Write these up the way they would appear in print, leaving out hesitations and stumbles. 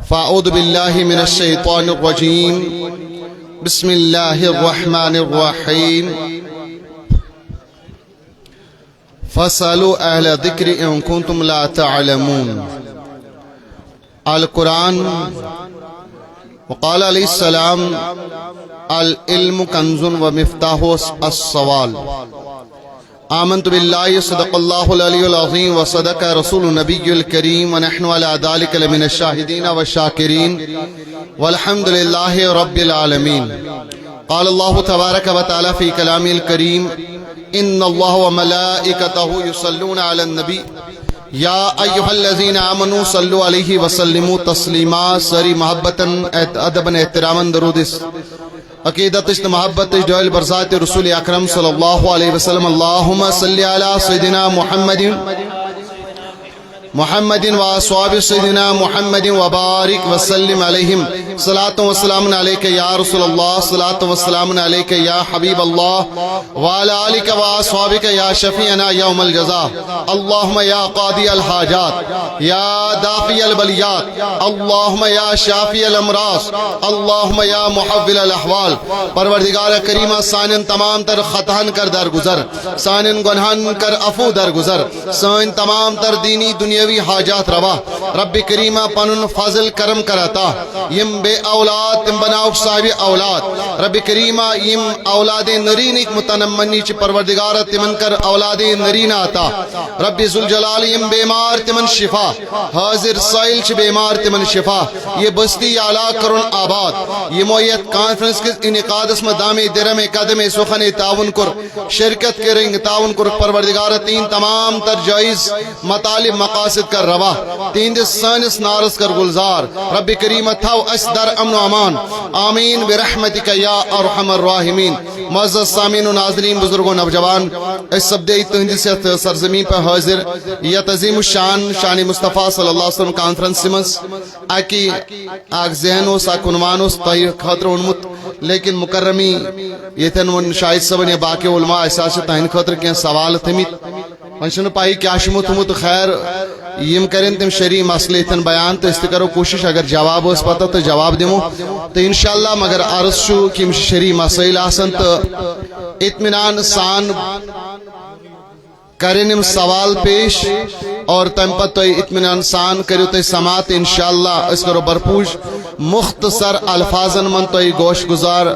فاعوذ باللہ من الشیطان الرجیم بسم اللہ الرحمن الرحیم فاسألوا اہل الذکر ان کنتم لا تعلمون. القرآن وقال علیہ السلام العلم کنز ومفتاح السوال. آمنت باللہ صدق اللہ العلی العظیم وصدق رسول النبی الکریم ونحن علی ذلک لمن الشاہدین والشاکرین والحمد للہ رب العالمین. قال اللہ تبارک و تعالی فی کلامہ الکریم ان اللہ وملائکتہ یصلون علی النبی یا ایہا الذین آمنوا صلوا علیہ وسلموا تسلیما. سری محبتاً ادباً احتراماً درود عقیدت محبت ڈویل برزات رسول اکرم صلی اللہ علیہ وسلم. اللہم صلی علی سیدنا محمد و اصحاب سیدنا محمد وبارک وسلم علیہم. صلاۃ و سلام علیک یا رسول اللہ، صلاۃ و سلام علیک یا حبیب اللہ، وعلی آلک و اصحابک یا شفیعنا یوم الجزاء. اللہم یا قاضی الحاجات، یا دافع البلیات، اللہم یا شافی الامراض، اللہم یا محول الاحوال. پروردگار کریمہ سانن تمام تر خطاہن کر درگزر، سانن گناہن کر عفو درگزر، سان تمام تر دینی دنیاوی حاجات روا. رب کریمہ پنن فضل کرم کرتا یم بے اولاد تم بناؤ صاحب اولاد. رب کریمہ یم اولاد نرینک متنمنی چ پروردگار تمن کر اولاد نرین عطا. رب ذوالجلال یم بیمار تمن شفا، حاضر سائل چ بیمار تمن شفا. یہ بستی اعلیٰ کرن آباد یہ مویت کانفرنس کے انعقاد اس میں دام درم قدم سخن تعاون کر شرکت کریں تعاون کر. پروردگار تین تمام تر جائز مطالب مقاصد کر روا، تین دس سانس نارس کر گلزار. رب کریمہ تھاو اس در امن و امان، آمین برحمتک یا ارحم الراحمین. معزز سامعین و ناظرین، بزرگوں نوجوان، اس سبدے تہندی سرزمین پر حاضر یہ عظیم الشان شان مصطفیٰ صلی اللہ علیہ وسلم کانفرنس مز اکی اک ذہن اس اک عنوان اس تہ خاطر اونمت، لیکن مکرمی یتن ون شاہد صبن یا باقی علماء احساس تہند خاطر کی سوال تھمت ون پائی کیا تھومت. خیر یم کریں تم شرعی مسئلے تن بیان تو اس کرو کوشش اگر جواب اس پتہ تو جواب دمو تو انشاءاللہ. مگر عرض شو کہ شرعی مسائل آسن تو اطمینان سان کریں سوال پیش اور تم پتہ تو اطمینان سان کرو تو سماعت انشاءاللہ. اس کرو برپوش مختصر الفاظن من تو گوش گزار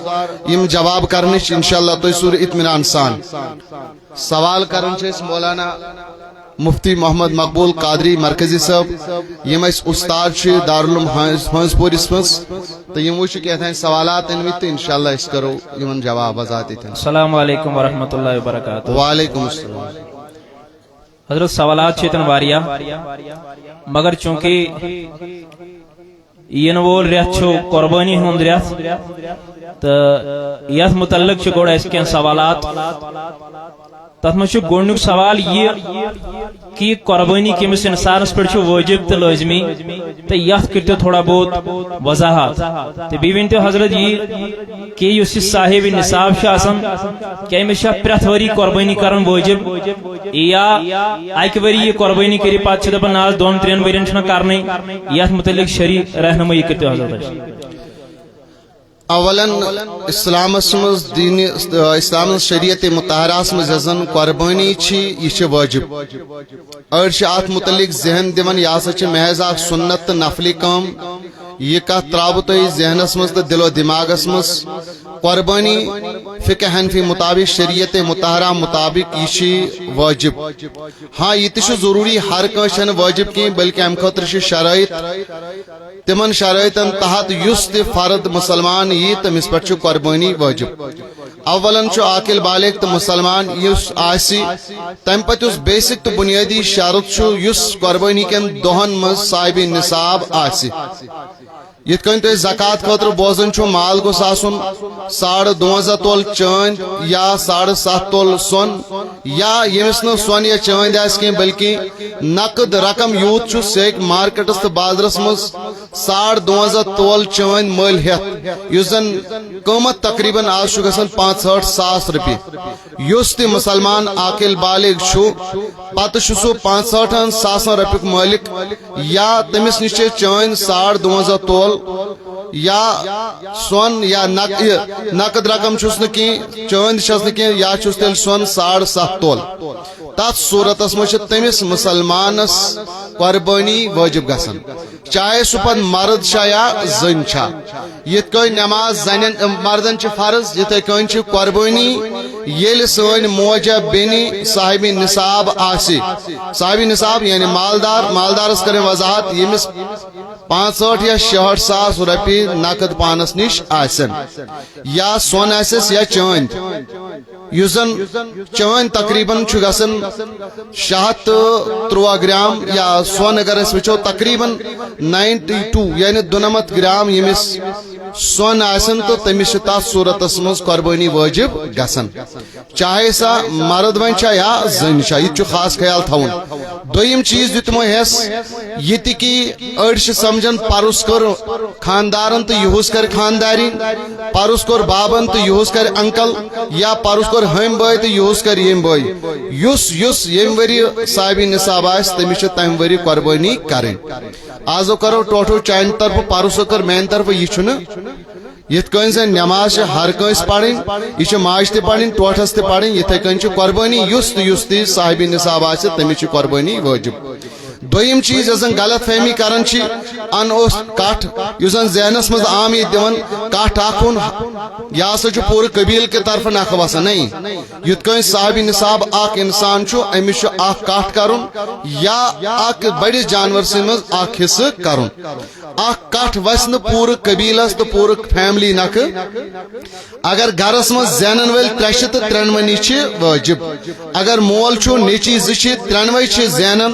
یم جواب کرنچ انشاءاللہ تو سور اطمینان سان سوال کرن چھ مولانا مفتی محمد مقبول قادری مرکزی صاحب یم اس استاد چھ دارالعلوم ہنس پورس مز تو یم وچ کہتے سوالات انویت تو انشاءاللہ اس کرو یمن جواب وضاحت. السلام علیکم ورحمۃ اللہ وبرکاتہ. وعلیکم السلام. حضرت سوالات چیتن واریا مگر چونکہ ین وول ریت چھو قربانی ہند ریت تو یت متعلق گوڑ اس کے سوالات. تر مجھ گوڈنیک سوال یہ کہ قربانی کمس انسانس پہ واجب تو لازمی تو یت کرتو تھوڑا بہت وضاحت تو بی ونتو حضرت یہ کہ اس صاحب نصاب کیا امس پریت وری قربانی کرن واجب یا اکہ وری یہ قربانی کری پتہ دپان نا دون ترین ورین چھ کرنے یت متعلق شرعی رہنمائی کرتو حضرت. اولا اسلام مز دین اسلام شریعت مطہرہ مزن قربانی یہ واجب اڑ ات متعلق ذہن دان یہ ہسا محض اخ سنت نفلی کام. یہ کت تراو تھی ذہنس مز تو دل و دماغس مز قربانی فقہ حنفی مطابق شریعت مطہرہ مطابق یہ واجب. ہاں یہ ضروری ہر کان واجب کی بلکہ ام خاطر شرائط تمن شرائطن تحت یس تہ فرد مسلمان یہ تمس پہ قربانی واجب. اولا عاقل بالغ تو مسلمان یس آسی تم پتہ اس بیسک تو بنیادی شرط یس قربانی کن دہن مز صاحب نصاب آسی. یت کن تھی زکات خاطر بوزن مال گوس آسن 12.5 تول چاند یا 7.5 تول سون یا یمس نا سون یا چاند آس کی بلکہ نقد رقم یوت سہ مارکیٹس تو بازرس مز 2.5 تول چٲنۍ مٔلۍ ہٮ۪تھ یُس زن قۭمت تقریباً آز چھُ گژھان 65,000 رۄپیہِ یُس تہِ مُسلمان عاقل بالغ چھُ پتہٕ چھُ سُہ 65,000 رۄپیُک مٲلِک یا تٔمِس نِش چھِ چٲنۍ 2.5 تول یا سۄن یا نقد رقم چھُس نہٕ کینٛہہ چٲنۍ چھس نہٕ کینٛہہ یا چھُس تیٚلہِ سۄن 7.5 تول تتھ صوٗرتس منٛز چھِ تٔمِس مُسلمانس قۄربٲنی وٲجِب گژھان چاہے سُہ پتہٕ مرد چھا یا زٔنۍ چھا یِتھ کٔنۍ نٮ۪ماز زنٮ۪ن مردن چھِ فرض یِتھے کٔنۍ چھِ قۄربٲنی ییٚلہِ سٲنۍ موجہ بیٚنہِ صاحبِ نصاب آسہِ صاحبِ نصاب یعنی مالدارس کریں وضاحت ییٚمِس 65 یا 66 ساس رۄپیہِ نقد پانس نِش آسن یا سۄن آسٮ۪س یا چٲنۍ یُس زن چٲنۍ تقریباً چھُ گژھان 613 گرام یا سۄن اگر أسۍ وٕچھو تقریباً 92 یعنی 92 گرام ییٚمِس سۄن آسن تہٕ تٔمِس چھِ تتھ صوٗرتس منٛز قۄربٲنی وٲجِب گژھان چاہے سا مرد وۄنۍ چھا یا زٔنۍ چھا یہِ تہِ چھُ خاص خیال تھاوُن دوٚیِم چیٖز دیُت تِمو ہٮ۪س یہِ تہِ کہِ أڑۍ چھِ سمجھان پرُس کوٚر خاندارن تہٕ یِہُس کرِ خاندارِنۍ پرُس کوٚر بابن تہٕ یِہُس کرِ انکل یا پرُس کوٚر ہُمہِ بٲے تہٕ یِہُس کرِ ییٚمہِ بٲے یُس ییٚمہِ ؤرۍ صاحبِ نصاب آسہِ تٔمِس چھِ تمہِ ؤرۍ قۄربٲنی کرٕنۍ آزو کرو ٹوٹو چانہِ طرفہٕ پرُسو کٔر میانہِ طرفہٕ یہِ چھُنہٕ یِتھ کٔنۍ زن نٮ۪ماز چھِ ہر کٲنٛسہِ پرٕنۍ یہِ چھِ ماجہِ تہِ پرٕنۍ ٹوٹھس تہِ پرٕنۍ یِتھے کٔنۍ چھِ قۄربٲنی یُس تہِ صاحبِ نصاب آسہِ تٔمِس چھِ قۄربٲنی وٲجِب دوٚیِم چیٖز یۄس زن غلط فہمی کران چھِ ان اوس کٹھ یُس زن ذہنس منٛز عام یہِ دِوان کٹھ اکھ اوٚن یہِ ہسا چھُ پوٗرٕ قبیٖل کہِ طرفہٕ نکھٕ وسان نہیں یِتھ کٔنۍ صاحبِ نصاب اکھ انسان چھُ أمِس چھُ اکھ کٹھ کرُن یا اکھ بٔڑِس جانور سٕنٛدِ منٛز اکھ حصہٕ کرُن اکھ کٹھ وسہِ نہٕ پوٗرٕ قبیٖلس تہٕ پوٗرٕ فیملی نکھٕ اگر گرس منٛز زینن وٲلۍ 3 چھِ تہٕ 3 چھِ وٲجِب اگر مول چھُ نیٚچی 2 چھِ 3 چھِ زینان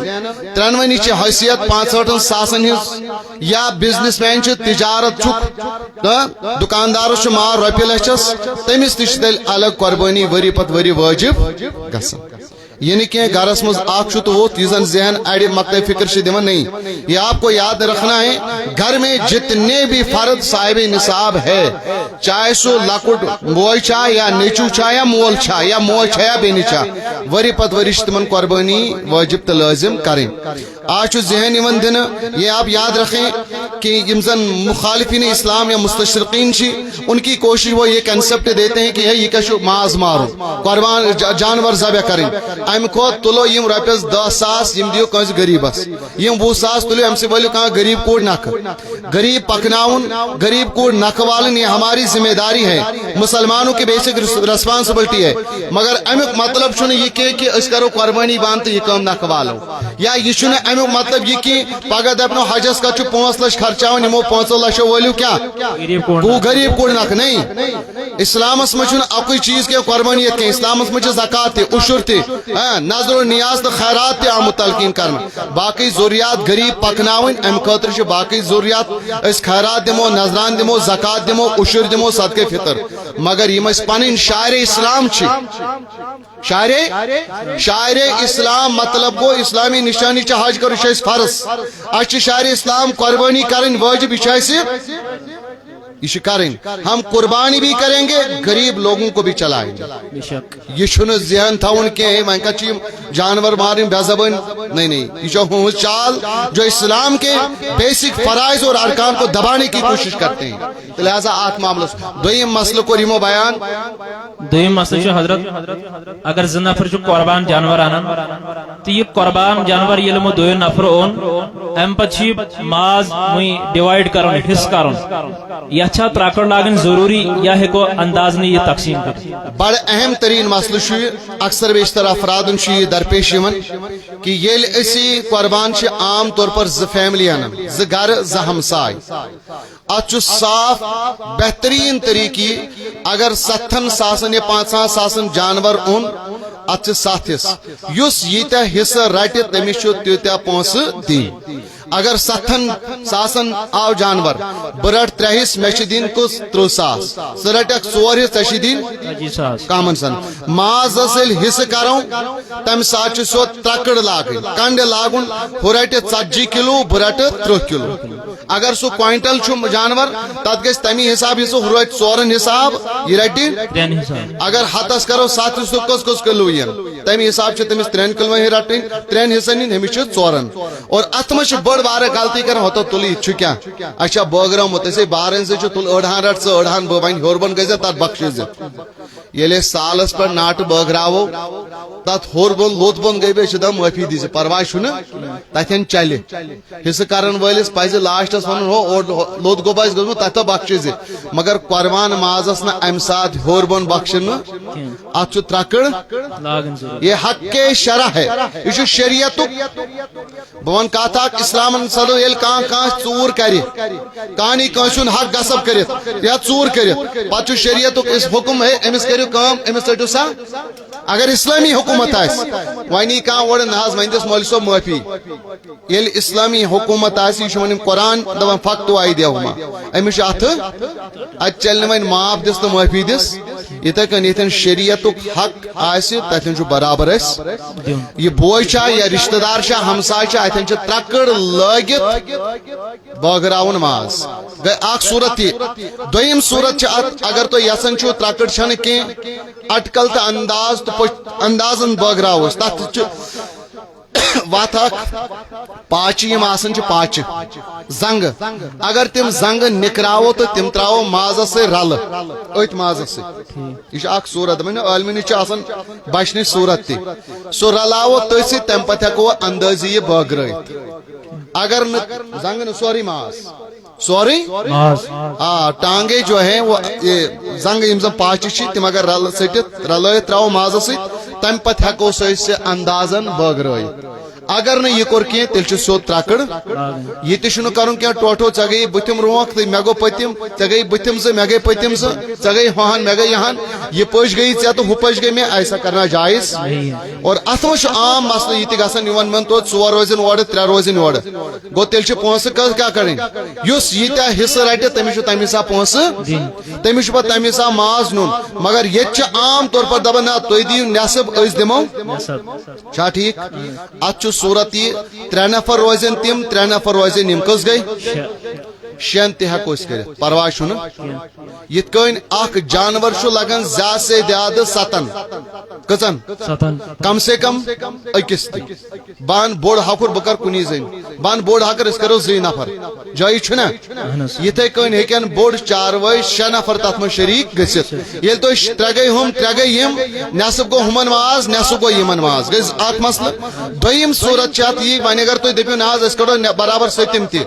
3 چھِ حیثیت 65 ساسن ہٕنٛز یا بزنس مین چھُ تجارت چھُکھ تہٕ دُکاندارس چھُ مال رۄپیہِ لچھس تٔمِس تہِ چھِ تیٚلہِ الگ قۄربٲنی ؤری پتہٕ ؤری وٲجِب گژھان یہ نہیں کہ گھرس مز اخ تو ووت یہ زن ذہن اڑ مکتب فکر سے دون نہیں یہ آپ کو یاد رکھنا ہے گھر میں جتنے بھی فرد صاحب نصاب ہے چاہے سو لکٹ بوئے چھا یا نیچو چھا یا مول چھا یا موج چھا یا بینی چھا وری پت ورش تمن قربانی واجب تو لازم کریں آج ذہن یمن دن یہ آپ یاد رکھیں کہ یم زن مخالفین اسلام یا مستشرقین چھ ان کی کوشش وہ یہ کنسپٹ دیتے ہیں کہ یہ کشو ماز مارو قربان جانور ذبح کریں ام کو تلو یم رپیس 10 ساس یم دیو کنس غریبس یم 20 ساس تلو ام سے ولو کہاں غریب کو نک غریب پکناون غریب کو نک والن یہ ہماری ذمہ داری ہے مسلمانوں کی بیسک ریسپانسبلٹی ہے مگر امیک مطلب چھن یہ کہ اس کرو قربانی بانت یہ کام نک والو یا یہ چھن امیک مطلب یہ کہ پگہ دپنو حجس کا 5 لچھ خرچاون یمو 5 لچھ ولو کیا وہ غریب کو نک نہیں اسلام اس میں چھن اکوئی چیز کے قربانی کے اسلام اس میں زکات تے عشر تے نظر و نیاز تو خیرات تے آمد تلقین کرنا باقی ضروریات غریب پکناون ام خاطر چھ باقی ضروریات اس خیرات دمو نظران دمو زکات دمو عشر دمو صدقہ فطر مگر یم اس پنن شاعر اسلام چھ شاعر اسلام مطلب گو اسلامی نشانی چھ حج کرو چھ فرض اچ شاعر اسلام قربانی کرن واجب چھ یہ کریں ہم قربانی بھی کریں گے غریب لوگوں کو بھی چلائیں گے یہ چھن ذہن تھاون کہ من کا جانور مارن بے زبان نہیں یہ جو چال جو اسلام کے بیسک فرائض اور ارکان کو دبانے کی کوشش کرتے ہیں لہذا آٹھ معاملہ دویم مسئلہ کو ریمو بیان دویم مسئلہ حضرت اگر زن نفر جو قربان جانور آنن تو یہ قربان جانور یہ لمو دویم نفر اون ام پچھی ماز موئی ڈیوائیڈ کرن حص کرن یہ اچھا تراکڑ لاگن ضروری یا ہے کو انداز نے یہ تقسیم کر بڑا اہم ترین مسئلہ شو اکثر بیشتر افراد شو درپیش یمن کہ یہ اسی قربان چھ عام طور پر ز فیملی انن ز گھر ز ہمسائے اچھو صاف بہترین طریقی اگر 7 ساسن یا 5 ساسن جانور اون اچھ 7 حص یس یتا حصہ رٹہ تمس تیتیا پونس دین اگر 7 ساسن آو جانور برٹ 3 حص مے دین کس 3 ساس سہ رٹک 4 حص ژے دین کامن سن ماز اصل حصہ کرو تم سات سو ترکڑ لاگن کنڈ لاگن ہو رٹ 40 کلو برٹ 3 کلو اگر سو کوینٹل چھو جانور تات گژھِ تمی حساب یہ روز 4 حساب یہ رٹی اگر ہتس کرو 7 سو کس کلو ین تمی حساب سے تمس 3 کلو ہی رٹن 3 حصن ہن ہمس 4 اور ات مش بڑ بار غلطی کر ہوتو تلی چھ کیا اچھا بوگرمت اسے بارن سے تل اڑہان رٹ سے اڑہان بوین ہور بن گزے تات بخشز یلے سالس پر ناٹ بغراو تات ہور بن لوت بن گئی بے دم معافی دی پرواہ چھن تتن چلے حصہ کرن ولس پز لاسٹس ون ہو لوت گو بس گزم تت بخشز مگر قربان مازس نہ ام سات ہور بن بخشن ات چھ ترکڑ یہ حق کے شرع ہے یہ شریعت بون کات اسلام صدو یل کان کان ژور کری کانی کانسن حق غصب کرت یا ژور کرت پتہ شریعت اس حکم ہے امس کرو کام امس ٹو سا اگر اسلامی حکومت آس ونی کان وڑ ناز وندس مول صاحب معافی یل اسلامی حکومت آس یہ ون قرآن دپان فقط ایدیہما امس ات ات چلن ون معاف دس تو معافی دس یتھے کن یتھن شریعت حق آس تتن چھ برابر اس یہ بوے چھ یا رشتہ دار چھ ہمسائے چھ اتن چھ ترکڑ لگت بغراون ماز گئے اخ صورت یہ دویم صورت چھ اگر تو یسن چھ ترکڑ چھن کی اٹکل تو انداز تو اندازن بغراوس تت وات پاچ یم آسان پاچ زنگ اگر تم زنگ نکراو تو تم تراو مازس سے رل ات مازس سے یہ اخ صورت من عالمین آسان بچن صورت تہ سو رلاو تھی تم پتہ ہیکو اندازی یہ بغرت اگر زنگ ن سوری ماز سوری ٹانگے جو ہیں وہ زنگ یم زن پاچ تم اگر رل سٹت رلائت تراو مازس ست تم پتہ ہیکو سہ اندازن بغرت اگر نہ یہ کور کی تیل سیود ترکڑ یہ تہ کرن کیا ٹوٹو ژے گئی بتم روک تو مے گو پتم ژے گئی بتم سے مے گئی پتم سے ژے گئی ہہان مے گئی یہان یہ پش گئی ژے تو ہو پش گئی میں ایسا کرنا جائز اور ات مش عام مسئلہ یہ تہ گژھان یون من تو 4 روزن اور 3 روزن اور گو تیل پونس کیا کریں یس یہ حصہ رٹہ تمس تمہ حساب پونس تمس پتہ تمہ حساب ماز نون مگر یہ عام طور پر دپان نا تھی دیو نصب اس دمو چھا ٹھیک ات صورت یہ 3 نفر روزن تم 3 نفر روزن یم کس گئی 6 تہ ہیکو اس کر پرواہ چھن یت کن اخ جانور چھ لگان زیادہ سے زیادہ 7 کچن کم سے کم اکس بان بوڑ ہکر بکر کنی زین بان بوڑ ہکر اس کرو 2 نفر جائی چھنا یتھے کن ہیکن بوڑ 4 وے 6 نفر تات میں شریک گژھت یل تو 3 گئی ہم 3 گئی یم نصب گو ہمن ماز نصب گو یمن ماز گز اخ مسئلہ دویم صورت چات یہ ون اگر تو دپیو ناز اس کرو برابر ستم تہ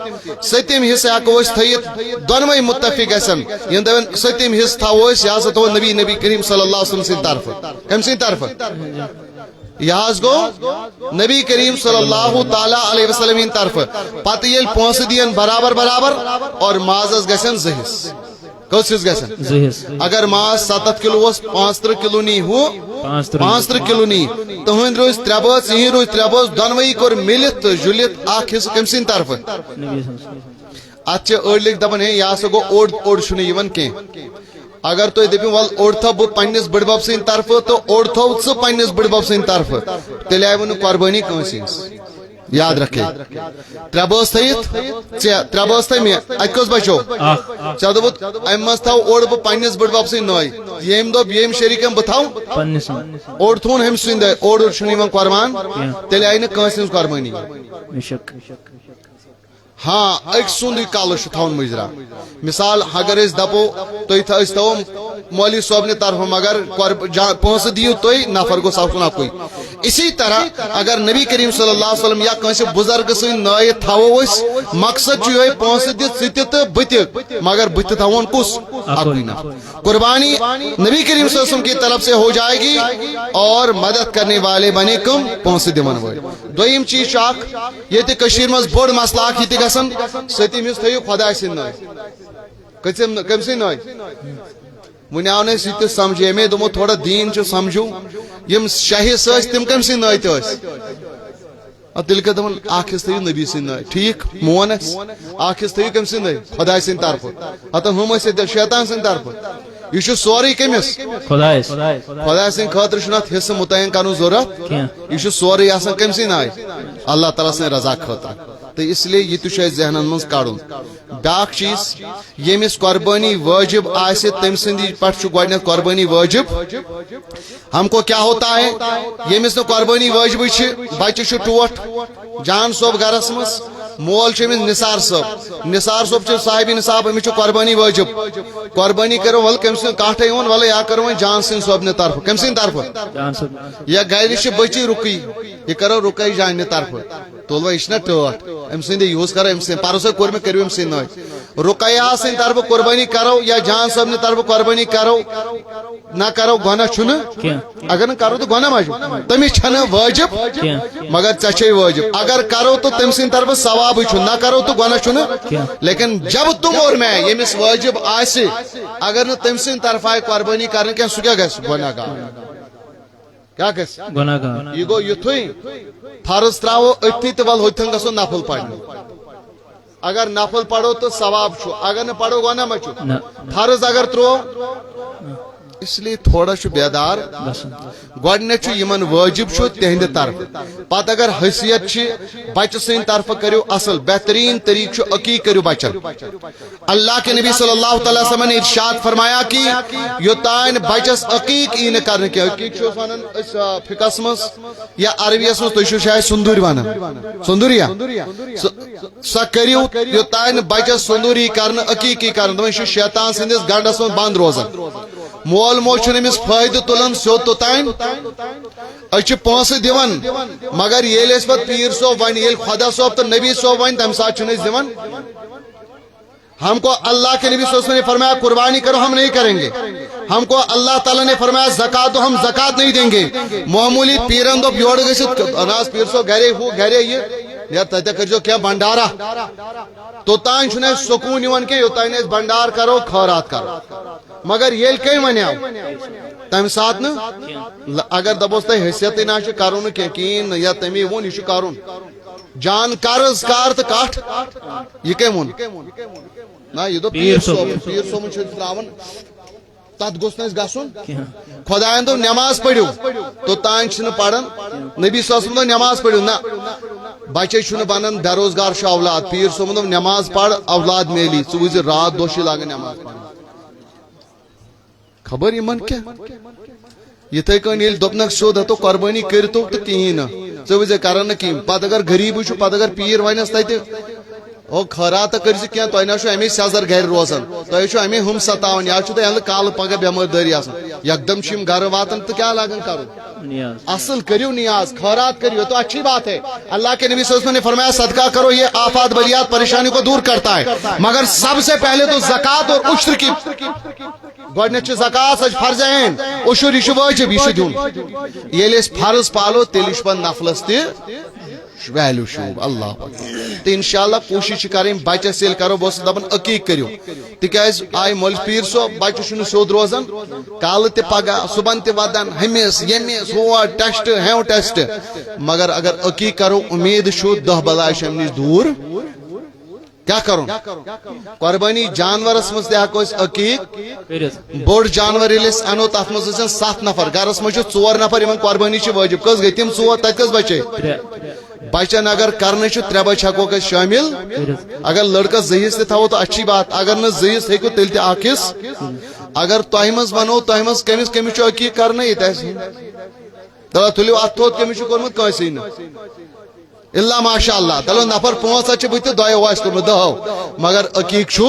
حصہ ہیکو اس تھیت دونوے متفق گژھن یم دپن ستم حصہ تھاو اس یا تو نبی کریم صلی اللہ علیہ وسلم سن طرف کم سن طرف یہ گو نبی کریم صلی اللہ تعالی علیہ وسلم طرف پتہ یل پونس دین برابر برابر اور مازس گژھن 2 حصہ کس گژھن اگر ماز 7 کلو 35 کلو نی ہو 35 کلو نی تہند روز 3 بٲژ یہ روز 3 بٲژ دونوے کور ملت جلت اخ حصہ کم سن طرف ات اڑ لکھ دپان ہے یہ سا گو اوڑ چھ یوان کی اگر تو دپیو ول اوڑ تھو بہ پنس بڑ بب سن طرف تو اوڑ تھو ژ پنس بڑ بب سن طرف تیل آئی ون قربانی کنس یاد رکھے 3 بٲژ تھیت 3 بٲژ تھے میں ات کس بچو ژے دوپت ام مز تھو اوڑ بہ پنس بڑ بب سن نوے یم دپ یم شریکم بہ تھو پنس اوڑ تھون ہم سند اوڑ چھ یوان قربان تیل آئی نہ کنس قربانی ہاں ایک سند کل تھون مجرا مثال اگر دپو تھی تو مولوی صاحب نے طرف مگر پونس دیو تھی نفر گو آسن اکوئی اسی طرح اگر نبی کریم صلی اللہ علیہ وسلم یا کنس بزرگ سن نائ تھو مقصد یہ پونس دت تو بت مگر بت تھون کس اکوئی نفر قربانی نبی کریم صلی اللہ علیہ وسلم کی طرف سے ہو جائے گی اور مدد کرنے والے بنے کم پونس دن ول دویم چیز یہ مز بوڑ مسئلہ اخ یہ گژھان ستم حصہ تھو خدا سن نائ کم سن نائ ون آو نا سہ سمجھے میں دمو تھوڑا دین چھ سمجھو یم 6 حصہ تم کم سن نائ تیل کہ دپان اخ حصہ تھو نبی سن نائ ٹھیک مون اخ حصہ تھو کم سن نائ خدا سن طرف اتن ہم شیطان سن طرف یہ سوری کمس خدا سن خاطر ات حصہ متعین کرن ضرورت یہ سوری آسان کم سن آئے اللہ تعالیٰ سن رضا خاطر تو اس لیے یہ تہ ذہن من کڑن بیاکھ چیز یمس قربانی واجب آسے تم سندی پٹ گۄڈنیتھ قربانی واجب. ہم کو کیا ہوتا ہے یمس نہ قربانی واجب بچہ ٹوٹ جان صوب گرس مز مول نثار صوب صاحب نصاب امس قربانی واجب قربانی کرو ول کم سن کاٹے اون ول یا کرو جان سن صوب نے طرف کم سن طرف یا گھر بچی رکی یہ کرو رکی جان طرف تولو یہ ٹوٹ ام سند یوز کرو ام سن پرسو کور میں کرو ام سن رقیہ سن طرف قربانی کرو یا جان صاحب نے طرف قربانی کرو نہ کرو گناہ چھن اگر نہ کرو تو گناہ ماجو تمس چھن واجب مگر ژے واجب اگر کرو تو تم سن طرف ثواب چھن نہ کرو تو گناہ چھن لیکن جب تم اور میں یمس واجب آسے اگر نہ تم سن طرف آئے قربانی کرنے کیا سو کیا گژھِ گناہ گار کیا گژھِ گناہ گار یہ گو یتھوے فرض تراو اتھی تو ول ہوتن گژھو نفل پڑھنے اگر نفل پڑھو تو ثواب چھو اگر نہ پڑھو گناہ ما چھو فرض اگر ترو اس لیے تھوڑا بیدار گۄڈنیتھ یمن واجب تہند طرف پتہ اگر حیثیت بچہ سن طرف کرو اصل بہترین طریقہ عقیق کرو بچن اللہ کے نبی صلی اللہ تعالی وسلم نے ارشاد فرمایا کہ یوتان بچس عقیق ای کرنے کے عقیق ونان فقہس مز یا عربیس مز تھی شاید سندوری ونان سندوریا سا کرو یوتان بچس سندوری کرنا عقیقی کرنا شیطان سندس گنڈس مز بند روزان مول موج امس فائدہ تلان سیود توتان اچھ پونسہ دِوان مگر ییٚلہِ أسۍ پتہٕ پیٖر صٲب ون ییٚلہِ خدا صٲب تو نبی صٲب ون تمہ سات چھِنہٕ أسۍ دِوان ہم کو اللہ کے نبی صلی اللہ علیہ وسلم نے فرمایا قربانی کرو ہم نہیں کریں گے ہم کو اللہ تعالیٰ نے فرمایا زکات دو ہم زکات نہیں دیں گے معمولی پیرن دو یور گژھِتھ اناز پیر صٲب گرے ہو گرے یہ یا تتہ کرجو کیا بنڈارا توتان چھُنہٕ اَسہِ سکوٗن یِوان کینٛہہ یوتان أسۍ بنڈار کرو خٲرات کرو مگر ییٚلہِ کٔمۍ ونیو تمہ سات اگر دپوس تہ حیثیت نہ کرو کہین یا تمی وون یہ کرن جان قرض کار تو کٹ یہ کم وون نا یہ پیر صوبن تراون تت گوس نا گھن خدائن دو نماز پڑھو توتان پڑھن نبی صلی اللہ علیہ وسلم نماز پڑھو نا بچے چھن بنان بے روزگار اولاد پیر صوبن دو نماز پڑھ اولاد میلی ژٕ رات دۄہ لاگان نماز پڑھ خبر یمن کیا یتھے کن یل دپنک سیود ہتو قربانی کرتو تو کہین ژٕ کران نہ کہین پتہ اگر غریب چھو پتہ اگر پیر ونس تتہ او خیرات کرز کیا تہ نہ امی سزر گھر روزان تہ امی ہم ستاون یا چھو تہ کال پگہ بیمار داری آسان یکدم چھم گھر واتن تو کیا لاگن کرو اصل کریو نیاز خیرات کریو تو اچھی بات ہے اللہ کے نبی صلی اللہ علیہ وسلم نے فرمایا صدقہ کرو یہ آفات بلیات پریشانی کو دور کرتا ہے مگر سب سے پہلے تو زکات اور عشر کی گۄڈنیتھ زکات فرض عین عشر یہ واجب یہ دون ییٚلہِ أسۍ فرض پالو تیٚلہِ چھُ پتہٕ نفلس تہِ ویلیو شوب اللہ تو انشاءاللہ کوشش کریں بچس یل کرو بہت دپان عقیق کرو تکیاز آئی مول پیر صوب بچہ چھُنہٕ سیود روزان کال تہ پگہ صبحن تہ ودان ہمس یمس ہو ٹیسٹ ہیو ٹیسٹ مگر اگر عقیق کرو امید چھو دہ بلاے چھ امہ نش دور کیا کرو قربانی جانورس مز تہ ہیکو عقیق بوڑ جانور یل انو تر مز 7 نفر گرس مز 4 نفر یمن قربانی واجب کس گئی تم 4 تت کس بچے بچن اگر کرنے 3 بچ ہیکو شامل اگر لڑکس زہیس تہ تھو تو اچھی بات اگر نہ زہیس ہیکو تیل تہ آکس اگر تہ مز ونو تہ مز کمس کمس عقیق کرنے یہ تلا تھلو ات تھوت کمس کورمت کٲنسے نہ اللہ ماشاء اللہ تلو نفر 5 بت دو آس کورمت 10 مگر عقیق چھو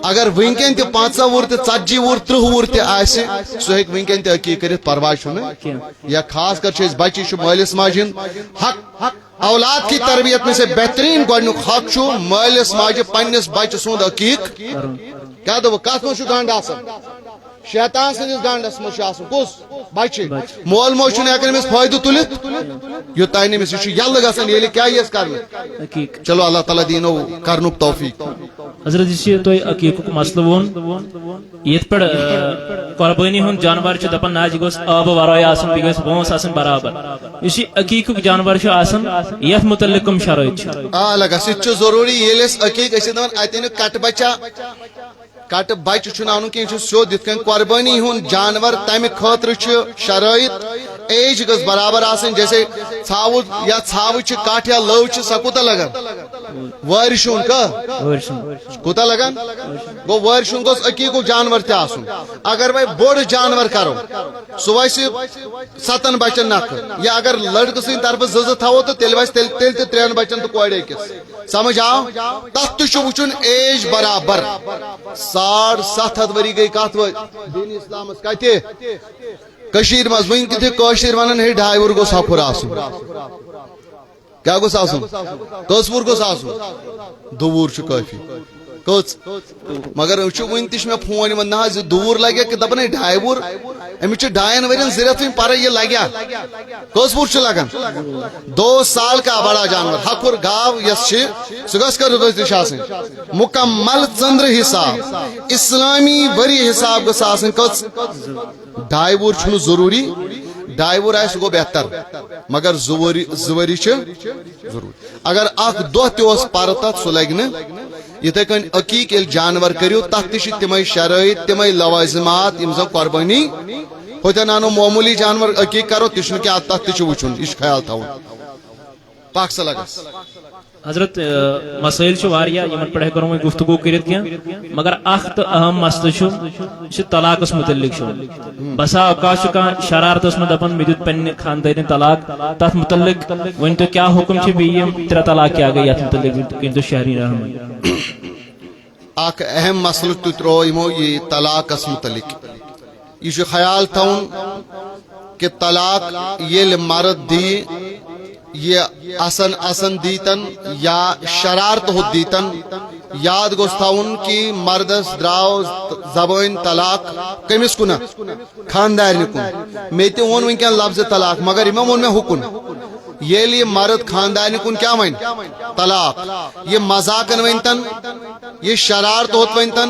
اگر ونکن تہ 5 وُہر تہ 40 وُہر 30 وُہر تہ آسہ سہ ہیک ونکن تہ عقیق کرت پرواہ چھُنہٕ یا خاص کر چھ بچہ چھ مالس ماجہ ہند حق اولاد کی تربیت میں سے بہترین گۄڈنیُک حق چھُ مالس ماجہ پننس بچہ سُنٛد عقیق کیا دو کت مز گنڈ آسان شیطان سندس گنڈس مز کس بچہ مول موج ہیکن امس فائدہ تلت یوتان امس یہ یل گھان یل کیا یس کرنے چلو اللہ تعالیٰ دینو کرنک توفیق حضرت یہ تھی عقیق مسئلہ وون یت پہ قربانی ہند جانور دپان نا یہ گوس آب ورائے آسان بیٚیہِ گژھِ وٲنٛس آسٕنۍ برابر یُس یہ عقیق جانور آسان یتھ متعلق کم شرائط لگا سہ ضروری ییٚلہِ أسۍ عقیق دپان اتین کٹ بچہ کٹ بچہ چھ ان کی سیود یت کن قربانی ہند جانور تمہ خاطر شرائط ایج گھس برابر آسن جیسے ژھاو یا ژھاو کٹ یا لو سا کوتہ لگان وارشون کا ورشن کوتا لگان گو وارشون گوس عقیقو جانور تہ آسن اگر بھائی بوڑ جانور کرو سہ ویسے 7 بچن نکھ یا اگر لڑکہ سن طرف زٕ تھاو تو تیل ویسے تیل تہ 3 بچن تو کورِ أکِس سمجھ آو تتھ تہ چھُ وٕچھُن ایج برابر 750 ؤری گئی کتھ دین اسلامس کتہ کشیر مز ون تہ کٲشِر ونان ہے 2.5 وُہُر گوٚژھ ہَپھُر آسُن کیا گوٚژھ آسُن کٔژ وُہُر گوٚژھ آسُن 2 وُہُر چھُ کٲفی کٔژ مگر ون تہ مے فون یِوان نہ حظ 2 وُہُر لگیا کہ دپان ہے 2.5 وُہُر أمِس چھُ 2 ؤرین زِرت وۄنۍ پرے یہ لگیا کٔژ وُہُر چھُ لگان 2 سال کا بڑا جانور ہَپھُر گاو یس چھ سُہ گژھِ کٔرِتھ تہِ چھِ آسٕنۍ مکمل ژٔنٛدرٕ حساب اسلامی ؤری حساب گٔژھ آسٕنۍ کٔژ 2.5 وُہُر چھُنہٕ ضروٗری 2.5 وُہُر آسہِ سُہ گوٚو بہتر مگر 2 ؤری چھِ ضروٗری اگر اکھ دۄہ تہِ اوس پرٕ تتھ سُہ لگہِ نہٕ یتھے کن عقیق ییٚلہِ جانور کٔرِو تتھ تہِ چھِ تِمے شرٲیط تِمے لوازمات یِم زن قۄربٲنی ہوتٮ۪ن انو معموٗلی جانور عقیق کرو تہِ چھُنہٕ کینٛہہ تتھ تہِ چھُ وٕچھُن یہِ چھُ خیال تھاوُن پاک سلگس حضرت مسائل چھ واریاہ یمن پہ کرو وۄنۍ گفتگو کرت کی مگر اخ تو اہم مسئلہ چھ طلاقس متعلق بسا اوقات چھ کانٛہہ شرارتس منٛز دپان مےٚ دیُت پننہِ خاندٲنی طلاق تتھ متعلق ؤنۍتو کیا حکم چھ بیٚیہِ یِم 3 طلاق کیا گٔے یتھ متعلق کٔرۍتو شہری رحمٲیی اکھ اہم مسئلہ تہ ترو یمو یہ طلاقس متعلق یہ چھ خیال تھاؤن کہ طلاق ییٚلہِ مرد دی یہ اصن دیتن یا شرارت ہو دیتن یاد گوٚژھ تھاؤن کہ مردس دراو زبان طلاق کمس کن خاندارنہ کن مے تہ وون ونکین لفظ طلاق مگر یمو وون مے حکم ییٚلہِ یہ مرد خاندارنہ کن کیا ون طلاق یہ مذاقن ونتن یہ شرارت ہوت ونتن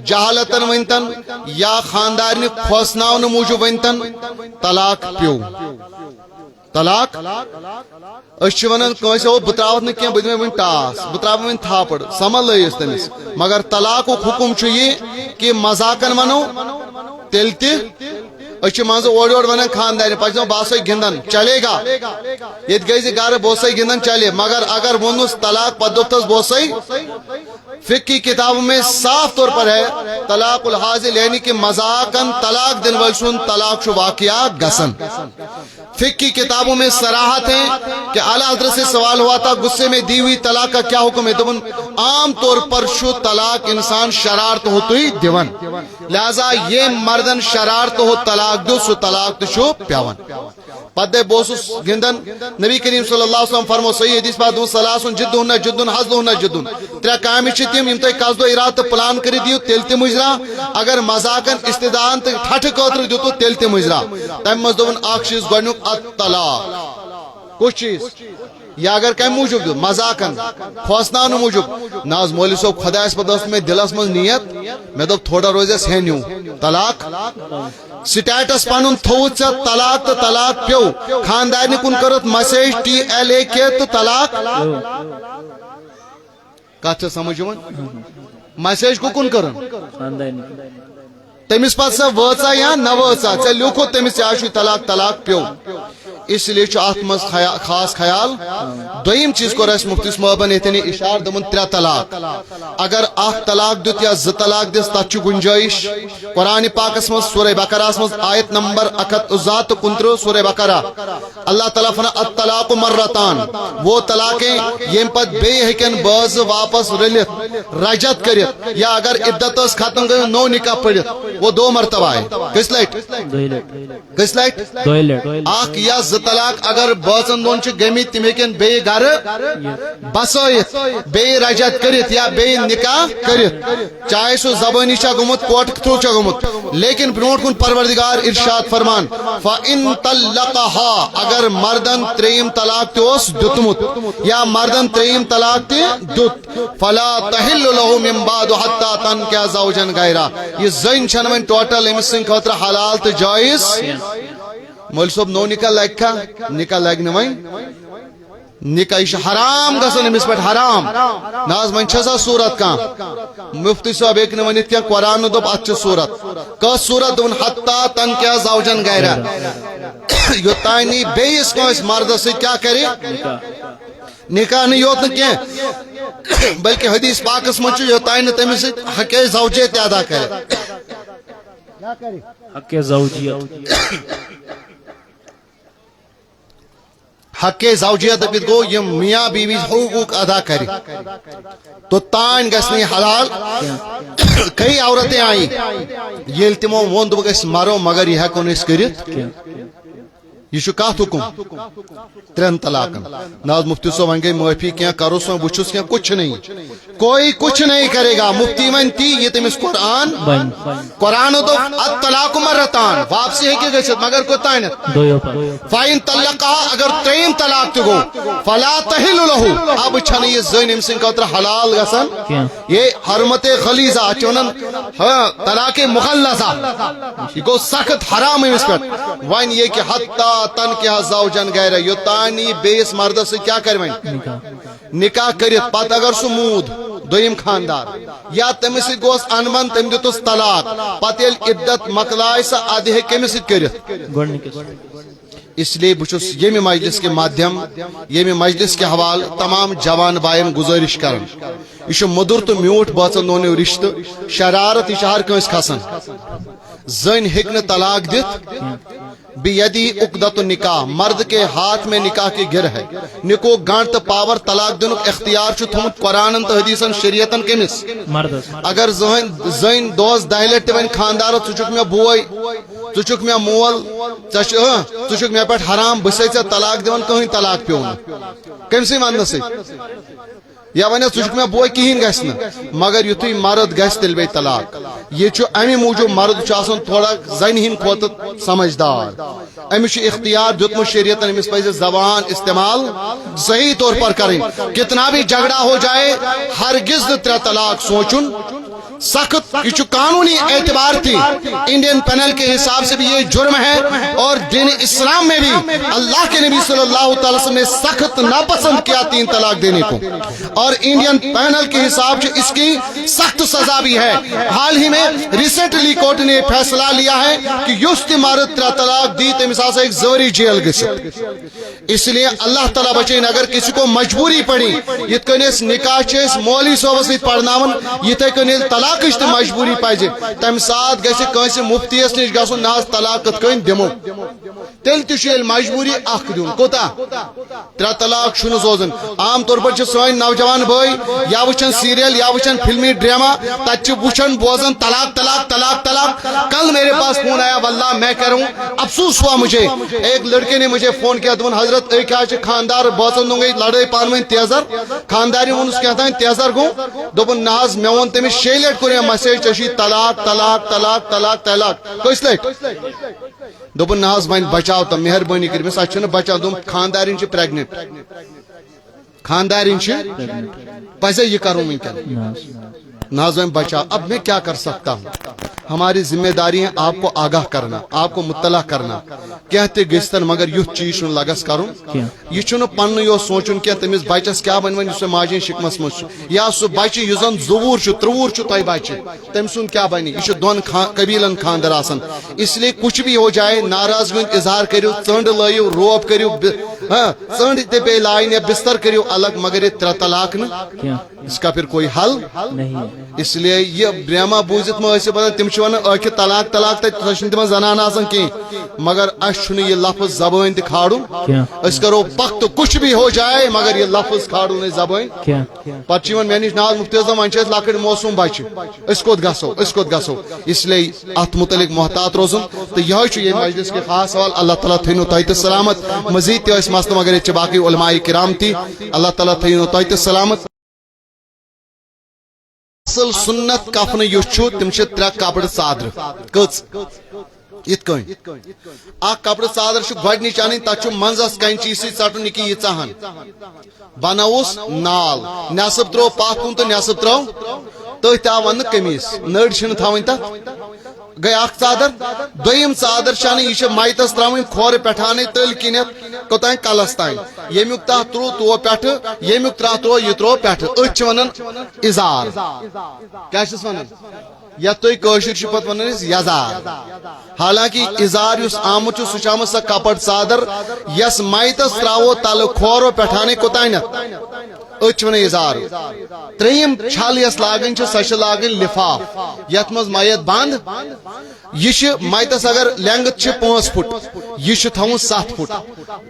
جہالتن ونتن یا خاندارنہ کھوسناون موجود ونتن طلاق پیو طلاق اس ونان کنس بہ تراوت نا کی بہ دمے ون ٹاس بہ تراو ون تھاپڑ سمل لئیس تمس مگر طلاق حکم چھ یہ کہ مذاقن ونو تیل تہ اس مز اور ونان خاندار پہ باسے گندن چلے گا یہ گئی گھر بوسے گندن چلے مگر اگر ونس طلاق پہ دس بوسے فقہ کی کتابوں میں صاف طور پر ہے طلاق الحاصل یعنی کہ مذاقن طلاق دن ول سن طلاق شو واقعہ گسن فقہ کی کتابوں میں صراحت ہے کہ اعلیٰ حضرت سے سوال ہوا تھا غصے میں دی ہوئی طلاق کا کیا حکم ہے دبن عام طور پر شو طلاق انسان شرارت ہوتی ہی دیون لہذا یہ مردن شرارت ہو طلاق دو سو طلاق تو شو پیون پدے بوسس گندن نبی کریم صلی اللہ علیہ وسلم فرمو صحیح حدیث پاک دو سلاسن جدن جدن حزن جدن 3 کام چتیم یم تہ قصد و ارادہ پلان کر دیو تیل تہ مجرا اگر مذاقن استدان تہ ٹھٹ خاطر دیتو تیل تہ مجرا تم مز دون اخ چیز گنک الطلاق کچھ چیز یا اگر کم موجود دیو مذاقن کھوسنان موجود ناز مولوی صاحب خدایس پتہ میں دلس مز نیت میں دب تھوڑا روزس ہینیو طلاق سٹیٹس پنن تھوت ژے طلاق تو طلاق پیو خاندارنہ کن کرت میسیج TLA کے تو طلاق کت سمجھ یوان میسیج کو کن کرن تمس پتہ سا وچا یا نہ وچا ژے لیکھو تمس یہ طلاق طلاق پیو اس لیے ات مز خاص خیال دویم چیز کور اس مفتی صاحبن یتنی اشار دمن 3 طلاق اگر اخ طلاق دت یا 2 طلاق دس تچ گنجائش قرآن پاکس مز سورہ بقرہ مز آیت نمبر 129 سورہ بقرہ اللہ تعالیٰ فرماتا الطلاق مرتان وہ طلاقیں یم پت بے ہکن باز واپس رلت رجت کرت یا اگر عدت ختم گئی نو نکاح پڑت وہ 2 مرتبہ ہے کس لائٹ اخ یا 2 طلاق اگر بازن دون گمی تم ہکن بے گھر بسائت بے رجت کرت یا بے نکاح کرت چاہے سو زبانی چا گمت کوٹ تھرو چا گمت لیکن برونٹ کن پروردگار ارشاد فرمان فَإِن طَلَّقَهَا اگر مردن 3 طلاق تیوس دتمت یا مردن 3 طلاق تی دت فلا تحل له من بعد حتى تنكح زوجا غيره یہ زین چھن ٹوٹل امس سن خاطر حلال تو جائز مول صاحب نو نکاح لگا نکاح لگ نوین نکاح حرام گسن امس پہ حرام ناز من چھسا صورت کان مفتی صاحب ایک نے ونت کیا قرآن دب اچھ صورت کا صورت دون حتی تنکح زوجا غیرہ یوتانی بیس کو اس مرد سے کیا کرے نکاح نہیں یوت نہ کیا بلکہ حدیث پاکس مجھ یوتائن تمس حق زوجیت ادا کرے حق زوجیت حق زوجیت دپت گو یم میاں بیوی حقوق ادا کرے تو تان گھنی حلال کئی عورتیں آئی یل تمو وون دپ گھس مرو مگر یہ ہیکو نس کرت یہ کت حکم 3 طلاقن ناز مفتی صاحب ون گئی معافی کیا کرو سو بچس کیا کچھ نہیں کوئی کچھ نہیں کرے گا مفتی ون تی یہ تمس قرآن تو الطلاق مرتان واپسی ہے کہ گھت مگر کوتان فائن طلقا اگر 3 طلاق تہ گو فلا تحل له اب چھن یہ زن ام سن خاطر حلال گسن یہ حرمت غلیظہ چونن طلاق مغلظہ یہ گو سخت حرام امس پہ ون یہ کہ حتی تنکہ زوجن غیر یوتانی بیس مرد سے کیا کر نکاح کرت پتہ اگر سہ مود دویم خاندار یا تمس گوس انبن تم دتس طلاق پتہ یل عدت مکلائے سہ اد کمس کرت اس لیے بچس یمی مجلس کے مادھیم یمی مجلس کے حوالہ تمام جوان بائن گزارش کرن یہ مدر تو میوٹ بچن دونوں رشتہ شرارت یہ ہر کنس کھسان زن ہیکن طلاق دت بیدی عقدۃ النکاح مرد کے ہاتھ میں نکاح کی گر ہے نکو گانٹ پاور طلاق دنک اختیار چھ تھومت قرآن تو حدیثن شریعتن کمس اگر زین دوز دہلٹ ون خاندار ژٕ مے بوے ژٕ مے مول ژٕ مے پہ حرام بس طلاق دون کہیں طلاق پیو کمسی ون سی یا ون ژٕ بوے کہین گھس مگر یتھے مرد گھس تیل بے طلاق یہ امی موجود مرد تھوڑا زن ہند کھوت سمجھدار امس اختیار دتمت شریعت امس پہ زبان استعمال صحیح طور پر کریں کتنا بھی جھگڑا ہو جائے ہرگز 3 طلاق سوچن سخت یہ قانونی اعتبار تھی انڈین پینل کے حساب سے بھی یہ جرم ہے اور دین اسلام میں بھی اللہ کے نبی صلی اللہ علیہ وسلم نے سخت ناپسند کیا 3 طلاق دینے کو اور انڈین پینل کے حساب سے اس کی سخت سزا بھی ہے حال ہی میں ریسنٹلی کورٹ نے فیصلہ لیا ہے کہ یست مرد 3 طلاق دی تمس آسا ایک زوری جیل گژھِتھ اس لیے اللہ تعالیٰ بچین اگر کسی کو مجبوری پڑی یت کن نکاح مولوی صاحب ست پڑھناون یتھے کن طلاق مجبوری پزِ تمہ سات گھس مفتیس نش گھن نا طلاق کت کن دمو تیل تیل مجبوری اخ دن کوتا 3 طلاق چھ سوزن عام طور پر سن نوجوان بھائی یا وچھن سیریل یا وچھن فلمی ڈرامہ تت وچھن بوزن طلاق طلاق طلاق طلاق کل میرے پاس فون آیا واللہ میں کہہ رہا ہوں افسوس ہوا مجھے ایک لڑکے نے مجھے فون کیا دون حضرت کیا خاندار بوزن دوں گئی لڑائی پان ون تیزر خانداری ونس کیا تیزر گو دپن ناز میں ون تمس 6 لٹ کور میسیج چشی طلاق طلاق طلاق طلاق طلاق کس لٹ دپن ناز ون بچاو تو مہربانی کر مس اچھن بچاو دم خاندارین چھ پریگننٹ خاندارین چھ پزے یہ کروں ونکن ناز ون بچاو اب میں کیا کر سکتا ہوں ہماری ذمہ داری ہے آپ کو آگاہ کرنا آپ کو مطلع کرنا کہتے گستن مگر یھ چیز لگس کرن یہ پن یہ سوچن کی تمس بچس کیا بن ون ماجین شکمس مز یا سہ بچہ اس زن 2 تہ بچہ تم سن کیا بن یہ 2 قبیلن خاندر آسان اس لیے کچھ بھی ہو جائے ناراضگی اظہار کرو ژنڈ لائیو روب کرو ژنڈ تہ پہ لائن یا بستر کرو الگ مگر یہ 3 طلاق اس کا پھر کوئی حل نہیں اس لیے یہ ڈرامہ بوزت مجھے پتہ تم ونان طلاق طلاق تم زنان آسان کی مگر اس یہ لفظ زبان تہ کھاڑن اس کرو پخت کچھ بھی ہو جائے مگر یہ لفظ کھاڑن زبان پتہ ون مے نش ناز مفتی اعظم ون لکٹ موسوم بچہ اس کوت گھسو اس لیے ات متعلق محتاط روزن تو یہ مجلس کے خاص سوال اللہ تعالیٰ تھینو تہ تہ سلامت مزید تہ مسئلہ مگر یہ باقی علماء کرام تہ اللہ تعالیٰ تھینو تہ تہ سلامت اصل سنت کفن یس تم 3 کپڑ صادر کچ یت کن اخ کپڑ صادر گۄڈنِچ انن تک منزس کنچی سی ژٹن کی یہ ژہن بنوس نال نصب ترو پتھ کن تو نصب ترو تھی آو ون قمیض نڑ چھ تھوین تک گئی اخ ژادر دویم ژادر چھ یہ میتس تراوین کھور پٹھانے تل کنت کوتان کلس تین یمیک تہ ترو تو پٹھ یمیک ترا ترو یہ ترو پٹھ أسۍ ونان ازار کیا ونان یا تھی قشر پہ ونان یزار حالانکہ ازار اس آمت سہ آمت سا کپڑ ژادر یس میتس تراو تل کھورو پٹھانے کوتانت أتش ونان يزار تريم چھل یس لاگن چھ سہ لاگن لفاف یت مز میت بند یہ میتس اگر لینگت چھ 5 فٹ یہ تھون 7 فٹ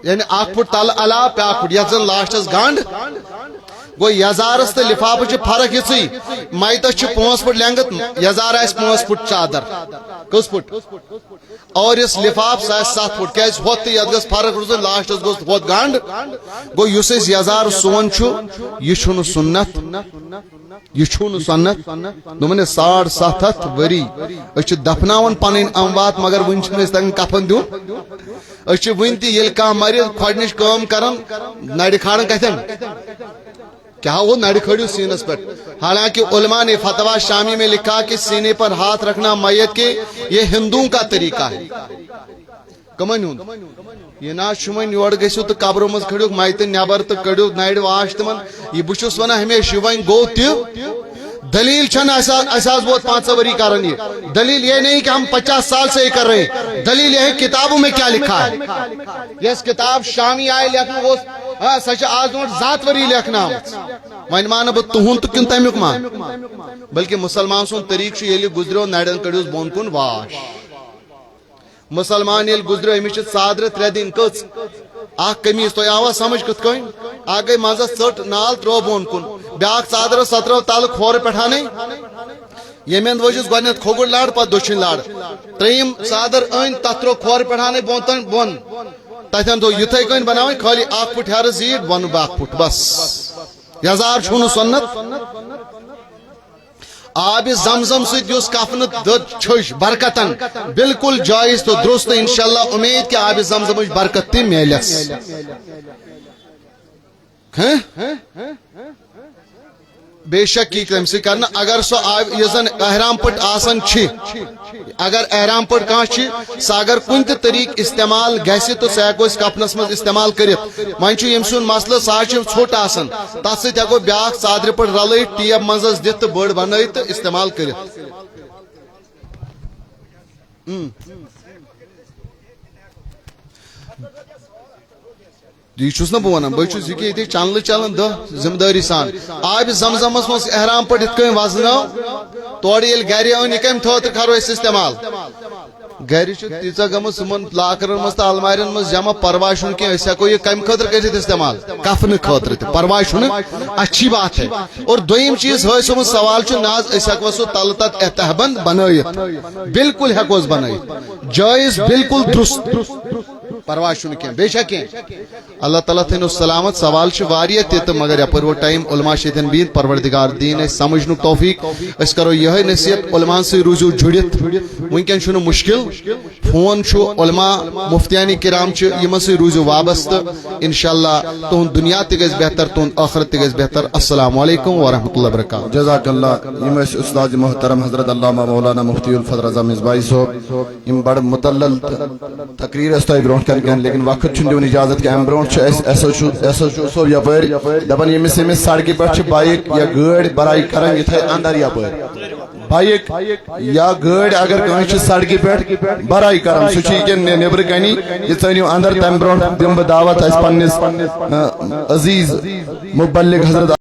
یعنی 8 فٹ تل علاوہ بیاکھ فٹ یت زن لاسٹس گنڈ گو یزارس تو لفاف فرق یہ میتس 5 فٹ لینگت یزار آس 5 فٹ چادر کس فٹ اور اس لفاف سہ 7 فٹ کیا ہوت یت گس فرق روزن لاسٹس گوس ہوت گنڈ گو یس یزار سون یہ سنت یہ سنت دن 750 ؤری اس دفناون پن اموات مگر ون تگان کفن دن ون تیل کھانا مر گۄڈنِچ کٲم کران نڑِ کھالان کتن کیا وہ نڑ کھڑی سینس پر حالانکہ علماء نے فتویٰ شامی میں لکھا کہ سینے پر ہاتھ رکھنا میت کے یہ ہندوؤں کا طریقہ ہے کمن ہند یہ نا شمن یور گھو تو قبروں مز کھڑو میتن نبر تو کڑو نڑ واش تمن یہ بہس ونان ہمیشہ ون گو دلیل بہت 500 ؤری کران یہ دلیل یہ نہیں کہ ہم 50 سال سے یہ کر رہے ہیں دلیل یہ ہے کتابوں میں کیا لکھا ہے یہ کتاب شامی آئے لکھنا سہ آج برو 7 ؤری لکھنا ون مان بہ تہد تو کن تمیک مان بلکہ مسلمان سن طریق یل گزرو نڑین کڑیوس بون کن واش مسلمان یل گزرو امس ژادر 3 دن کچ اخ قمیض تو آوا سمجھ کت کن اخ گئی مزس ژٹ نال ترو بون کن بیاکھ ژادر سترو تل کھور پٹھانے یمین وجس گۄڈنیتھ کھوگُر لڑ پتہ دٔچھِنۍ لڑ ترٛیٚیِم ژادر أنۍ تتھ ترو کھور پٹھانے بون تتھن تو یتھے کن بناوٕنۍ خالی 1 فٹ ہیرٕ زیٖٹھ بۄنہٕ 1 فٹ بس یزار چھُنہٕ سنت آب زمزم س کفن دد چھش برکتن بالکل جائز تو درست انشاءاللہ امید کہ آب زمزم برکت تی میلس بے شک کی تم سے کرنا اگر سو یہ زن احرام پٹ آسن چھ اگر احرام پٹ کان چھ سا اگر کن تہ طریق استعمال گھسہ تو سہ ہیکو کفنس مز استعمال کرت ون چھ یم سن مسئلہ سا ژھوٹ آسان تر ست ہیکو بیاکھ ژادر پٹ رلائت ٹیپ منزس دت تو بڑ بنائت تو استعمال کرت یہ نا بہ ونان بہت یہ چنل چلان دہ ذمہ داری سان آب زمزمس مز احرام پٹ ات کن وزنو تور یل گر ان یہ کم تھو تو کرو اس استعمال گر تیژا گم سمن لاکرن مز تو المارین مز جمع پرواہ چھ کی ہیکو یہ کم خاطر کرت استعمال کفن خاطر تہ پرواہ چھ اچھی بات ہے اور دویم چیز ہے سم سوال چھ ناز اس ہیکو سو تل تت احتہبند بنائت بالکل ہیکوس بنائت جائز بالکل درست پرواہ چھ کی بے شک اللہ تعالیٰ تھین سلامت سوال واریہ تہ مگر یپر وہ ٹائم علماء شیطن بین پروردگار دین سمجھن توفیق اس کرو یہ نصیحت علماء سے روزو جڑت ونکن چھ مشکل فون چھ علماء مفتیان کرام یمن سے روزو وابستہ انشاءاللہ تہن دنیا تہ گژھِ بہتر تہن آخرت تہ گژھِ بہتر السلام علیکم ورحمۃ اللہ وبرکاتہ جزاک اللہ یم استاد محترم حضرت علامہ مولانا مفتی الفضل رضا مصباحی صاحب یم بڑ مدلل تقریر اس برو کر لیکن وقت چھ دون اجازت کہ ام برو صاحب یپر دپان یمس سڑکہ پہ بائک یا گاڑی برائی کران یہ اندر یپر بائک یا گاڑی اگر کھانا سڑکہ پہ برائی کران سہ نبر کنی یہ ثنیو اندر تمہ برو دم بہ دعوت پنس عزیز مبلغ حضرت